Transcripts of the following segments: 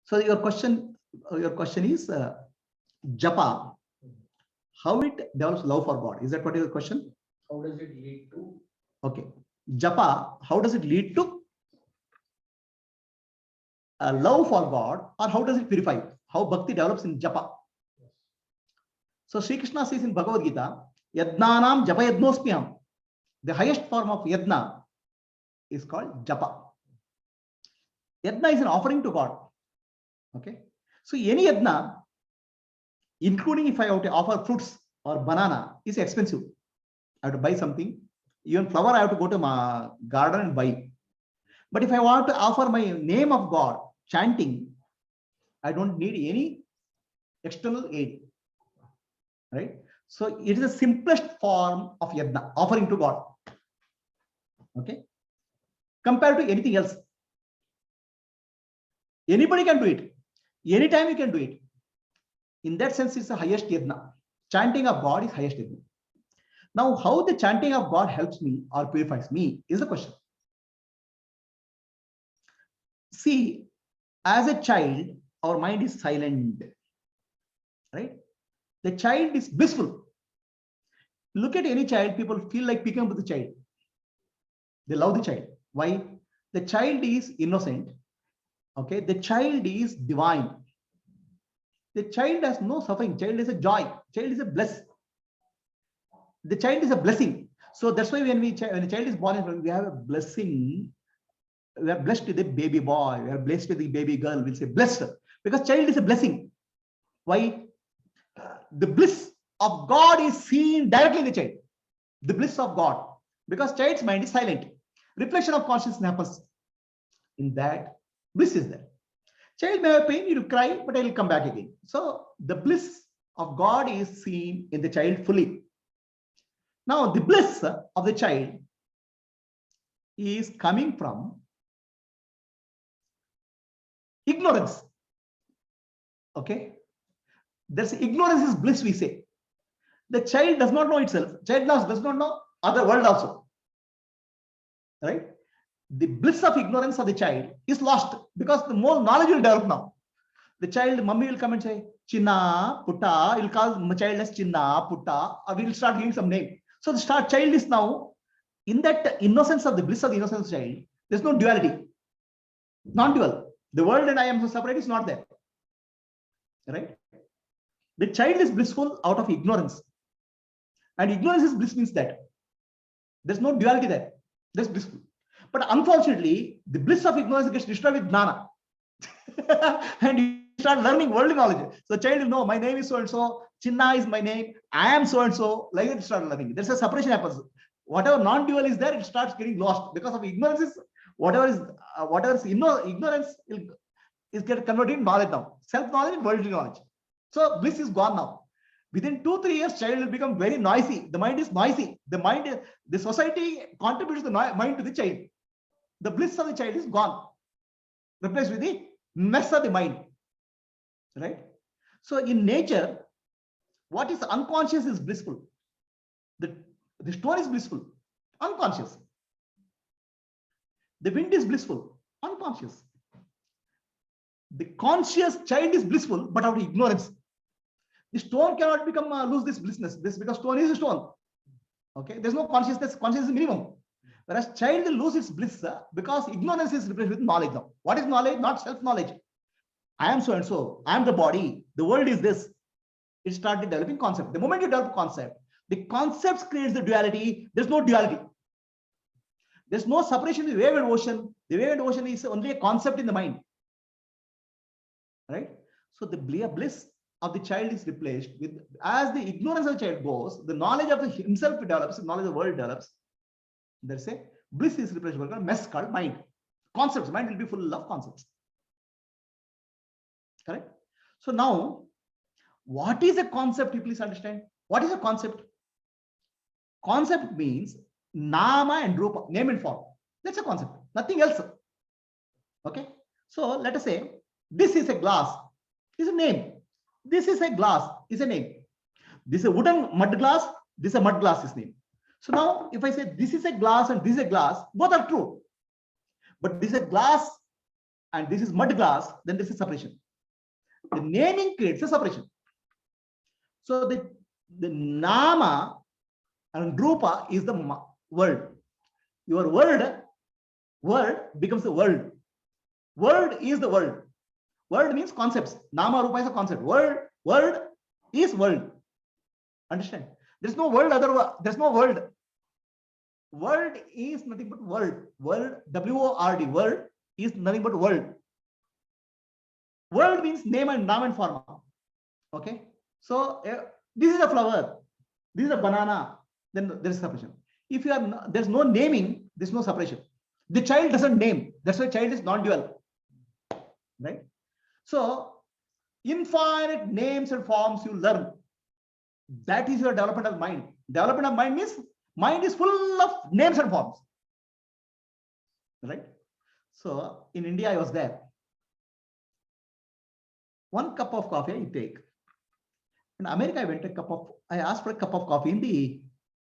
So your question is japa, how it develops love for God. Is that what is your question? How does it lead to? Okay. Japa, how does it lead to love for God, or how does it purify? How bhakti develops in japa. So Sri Krishna says in Bhagavad Gita, Yadnanam japa yadnosmyam. The highest form of yadna is called japa. Yadna is an offering to God. Okay. So any yadna, including if I have to offer fruits or banana, is expensive. I have to buy something. Even flower, I have to go to my garden and buy. But if I want to offer my name of God, chanting, I don't need any external aid. Right? So it is the simplest form of yadna, offering to God. Okay. Compared to anything else. Anybody can do it. Anytime you can do it. In that sense, it's the highest yadna. Chanting of God is highest yadna. Now, how the chanting of God helps me or purifies me is the question. See, as a child, our mind is silent. Right? The child is blissful. Look at any child, people feel like picking up with the child. They love the child. Why? The child is innocent. Okay, the child is divine. The child has no suffering. Child is a joy. Child is a bliss. The child is a blessing. So that's why when a child is born, we have a blessing. We are blessed with the baby boy. We are blessed with the baby girl. We'll say blessed because child is a blessing. Why? The bliss of God is seen directly in the child. The bliss of God, because child's mind is silent. Reflection of consciousness happens. In that, bliss is there. Child may have pain, he will cry, but I will come back again. So the bliss of God is seen in the child fully. Now the bliss of the child is coming from ignorance. Okay. There's ignorance is bliss, we say. The child does not know itself. Child does not know other world also. Right? The bliss of ignorance of the child is lost because the more knowledge will develop now. The child, mummy will come and say, Chinna, Putta, he'll call the child as Chinna, Putta, or we'll start giving some name. So the child is now, in that innocence of the bliss of the innocence of the child, there's no duality. Non-dual. The world and I am so separate is not there. Right? The child is blissful out of ignorance. And ignorance is bliss means that. There's no duality there. That's blissful. But unfortunately, the bliss of ignorance gets destroyed with jnana. And you start learning worldly knowledge. So the child will know, my name is so-and-so, Chinna is my name, I am so-and-so, like that you start learning. There's a separation happens. Whatever non-dual is there, it starts getting lost because of ignorance. Whatever is ignorance is get converted in knowledge now. Self-knowledge and worldly knowledge. So bliss is gone now. Within 2-3 years, child will become very noisy. The mind is noisy. The society contributes the mind to the child. The bliss of the child is gone, replaced with the mess of the mind. Right? So in nature, what is unconscious is blissful. The stone is blissful, unconscious. The wind is blissful, unconscious. The conscious child is blissful, but out of ignorance. The stone cannot become lose this blissness. This because stone is a stone. Okay, there's no consciousness. Consciousness is minimum. Whereas child will lose its bliss because ignorance is replaced with knowledge now. What is knowledge? Not self-knowledge. I am so and so. I am the body. The world is this. It started developing concept. The moment you develop concept, the concepts creates the duality. There's no duality. There's no separation in the wave and ocean. The wave and ocean is only a concept in the mind. Right? So the bliss of the child is replaced with, as the ignorance of the child goes, the knowledge of himself develops, the knowledge of the world develops. There's a bliss is replaced with a mess called mind. Concepts. Mind will be full of concepts. Correct? So now, what is a concept? You please understand. What is a concept? Concept means nama and rupa, name and form. That's a concept. Nothing else. Okay. So let us say this is a glass. Is a name. This is a glass. Is a name. This is a wooden mud glass. This is a mud glass is name. So now, if I say this is a glass and this is a glass, both are true. But this is a glass and this is mud glass, then this is separation. The naming creates a separation. So the nama and rupa is the word. Your word becomes the world. Word is the world. Word means concepts. Nama rupa is a concept. Word is world. Understand? There's no world otherwise. There's no world. Word is nothing but world. Word, W-O-R-D, word is nothing but world. World means name and noun and form. Okay. So this is a flower. This is a banana. Then there is separation. If you are there's no naming, there's no separation. The child doesn't name. That's why child is non-dual. Right? So infinite names and forms you learn. That is your development of mind. Development of mind means mind is full of names and forms. Right? So in India, I was there. 1 cup of coffee I take. In America, I asked for a cup of coffee in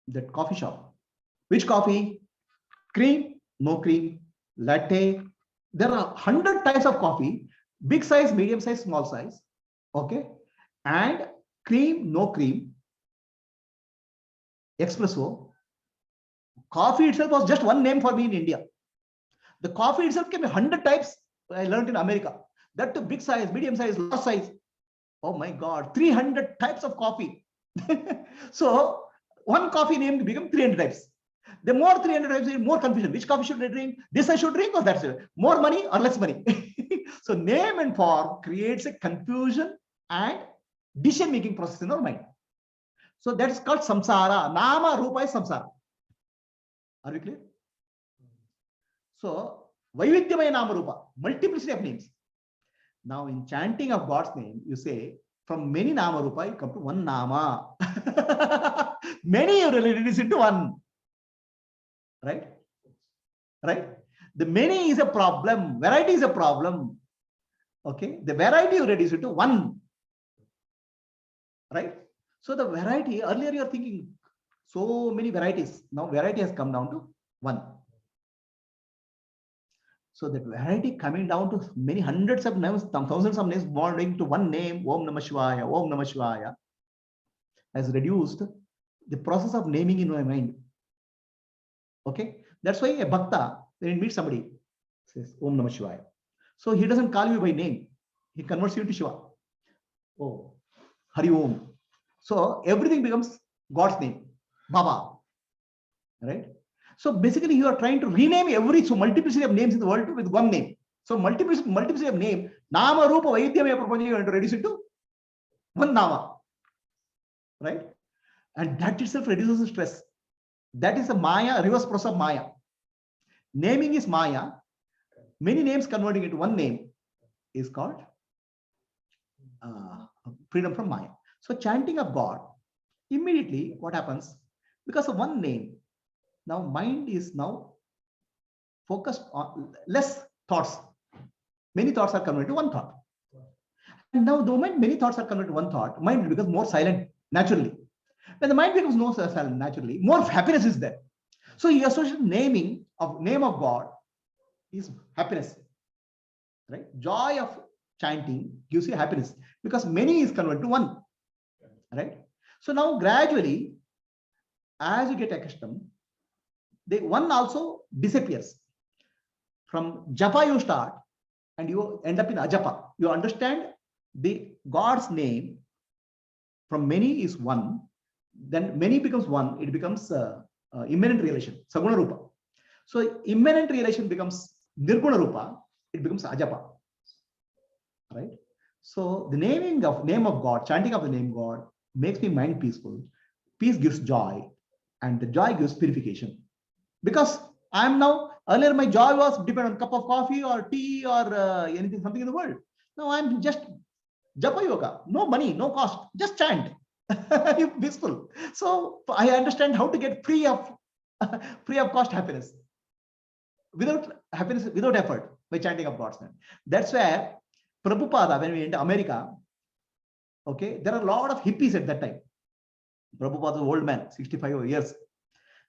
that coffee shop. Which coffee? Cream, no cream, latte. There are 100 types of coffee, big size, medium size, small size. Okay. And cream, no cream, espresso. Coffee itself was just one name for me in India. The coffee itself can be 100 types. I learned in America. That to big size, medium size, large size. Oh my God, 300 types of coffee. So one coffee name become 300 types. The more 300 types, more confusion. Which coffee should I drink? This I should drink or that's it. More money or less money. So name and form creates a confusion and decision-making process in our mind. So that is called samsara. Nama rupa is samsara. Are we clear? So Vaividyamaya nama rupa, multiplicity of names. Now in chanting of God's name, you say from many nama rupa, you come to one nama. Many you reduce into one. Right? Right? The many is a problem. Variety is a problem. Okay? The variety you reduce into one. Right? So the variety, earlier you are thinking so many varieties. Now variety has come down to one. So that variety coming down to many hundreds of names, thousands of names, bonding to one name, Om Namah Shivaya, Om Namah Shivaya, has reduced the process of naming in my mind. Okay, that's why a bhakta, when he meets somebody, says Om Namah Shivaya. So he doesn't call you by name, he converts you into Shiva. Oh, Hari Om. So everything becomes God's name, Baba. Right? So basically, you are trying to rename so multiplicity of names in the world with one name. So multiplicity of name, Nama Rupa Vaidyamaya Prapancha, you want to reduce it to one Nama. Right? And that itself reduces the stress. That is a Maya, reverse process of Maya. Naming is Maya. Many names converting into one name is called freedom from Maya. So chanting of God, immediately what happens? Because of one name, now mind is now focused on less thoughts. Many thoughts are converted to one thought. And now the moment many thoughts are converted to one thought, mind becomes more silent naturally. When the mind becomes more silent naturally, more happiness is there. So you associate name of God is happiness. Right? Joy of chanting gives you happiness because many is converted to one. Right? So now gradually, as you get accustomed, the one also disappears. From japa you start and you end up in ajapa. You understand the God's name from many is one, then many becomes one, it becomes immanent relation, saguna rupa. So immanent relation becomes nirguna rupa, it becomes ajapa. Right? So the name of God, chanting of the name God makes me mind peaceful. Peace gives joy, and the joy gives purification. Because I am now, earlier my joy was dependent on cup of coffee or tea or anything, something in the world. Now I'm just japa yoga, no money, no cost, just chant. You're peaceful. So I understand how to get free of cost happiness. Without happiness, without effort, by chanting of God's name. That's where Prabhupada, when we went to America, okay, there are a lot of hippies at that time. Prabhupada was an old man, 65 years.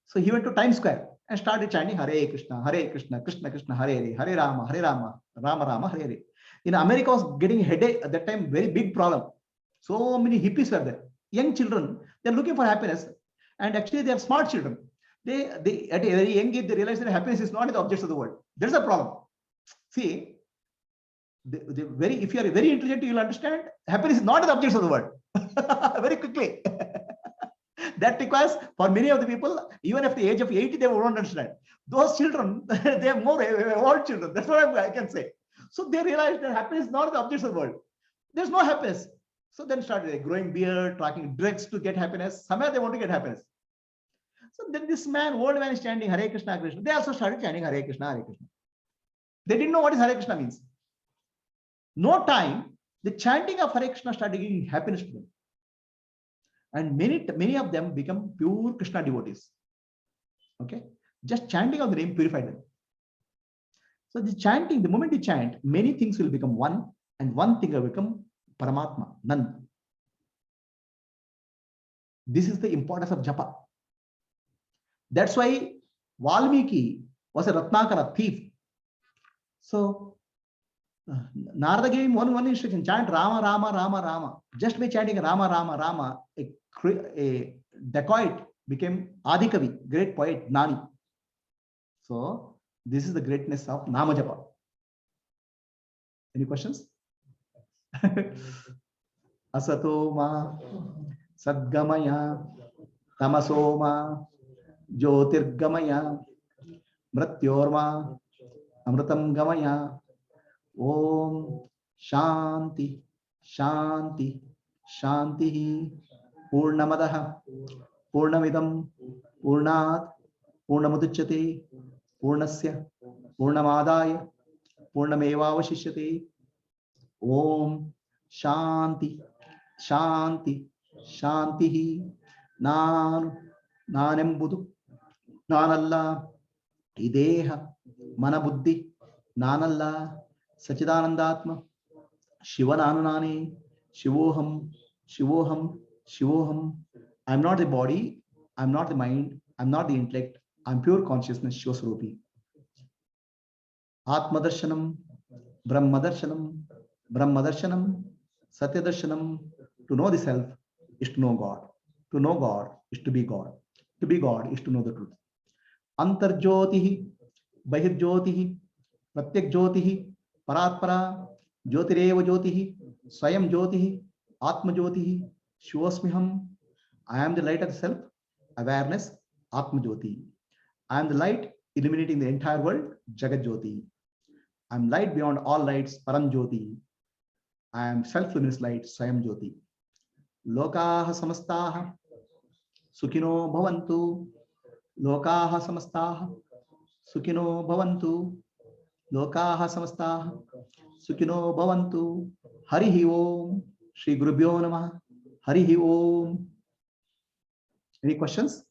So he went to Times Square and started chanting Hare Krishna, Krishna Krishna, Hare Hare, Hare Rama, Rama Rama, Hare Hare. In America was getting headache at that time, very big problem. So many hippies were there. Young children, they're looking for happiness. And actually they are smart children. They at a very young age, they realize that happiness is not the objects of the world. There's a problem. See, if you are very intelligent, you will understand happiness is not the objects of the world. Very quickly. That requires, for many of the people, even at the age of 80, they won't understand. Those children, they are more evolved children. That's what I can say. So they realize that happiness is not the objects of the world. There's no happiness. So then started growing beard, taking drugs to get happiness. Somewhere they want to get happiness. So then this man, old man, is chanting Hare Krishna, Krishna. They also started chanting Hare Krishna, Hare Krishna. They didn't know what is Hare Krishna means. No time, the chanting of Hare Krishna started giving happiness to them. And many of them become pure Krishna devotees. Okay, just chanting of the name purified them. So the chanting, the moment you chant, many things will become one, and one thing will become Paramatma, none. This is the importance of japa. That's why Valmiki was a Ratnakara thief. So Narada gave him one instruction: chant Rama, Rama, Rama, Rama. Just by chanting Rama, Rama, Rama, a dacoit became Adikavi, great poet, Nani. So this is the greatness of Nama Japa. Any questions? Asatoma Sadgamaya Tamasoma Jyotirgamaya Mrityorma Amritam Gamaya. Om Shanti Shanti Shanti Purnamadaha Purnamidam Purnat Purnamuduchyate Purnasya Purnamadaya Purnamevavashishyate. Om Shanti Shanti Shanti Nanembudu Nanalla Ideha Manabuddhi Nanalla Sachidanandatma Shivanananani Shivoham Shivoham Shivoham. I'm not the body, I'm not the mind, I'm not the intellect, I'm pure consciousness, Shivaswarupi. Atma Darshanam, Brahma Darshanam, Brahma Darshanam, Satya Darshanam. To know the self is to know God. To know God is to be God. To be God is to know the truth. Antarjyotihi, Bahirjyotihi, Pratyak Jyotihi, Paratpara, Jyotireva Jyotihi, Swayam Jyotihi, Atma Jyotihi, Shivasmiham. I am the light of the self, awareness, Atma Jyoti. I am the light illuminating the entire world, Jagat Jyoti. I am light beyond all lights, Param Jyoti. I am self-luminous light, Swayam Jyoti. Lokaha Samastaha, Sukhino Bhavantu. Lokaha Samastaha, Sukhino Bhavantu. Lokaha Samastaha, Sukhino Bhavantu. Harihi Om. Shri Gurubhyo Namah. Harihi Om. Any questions?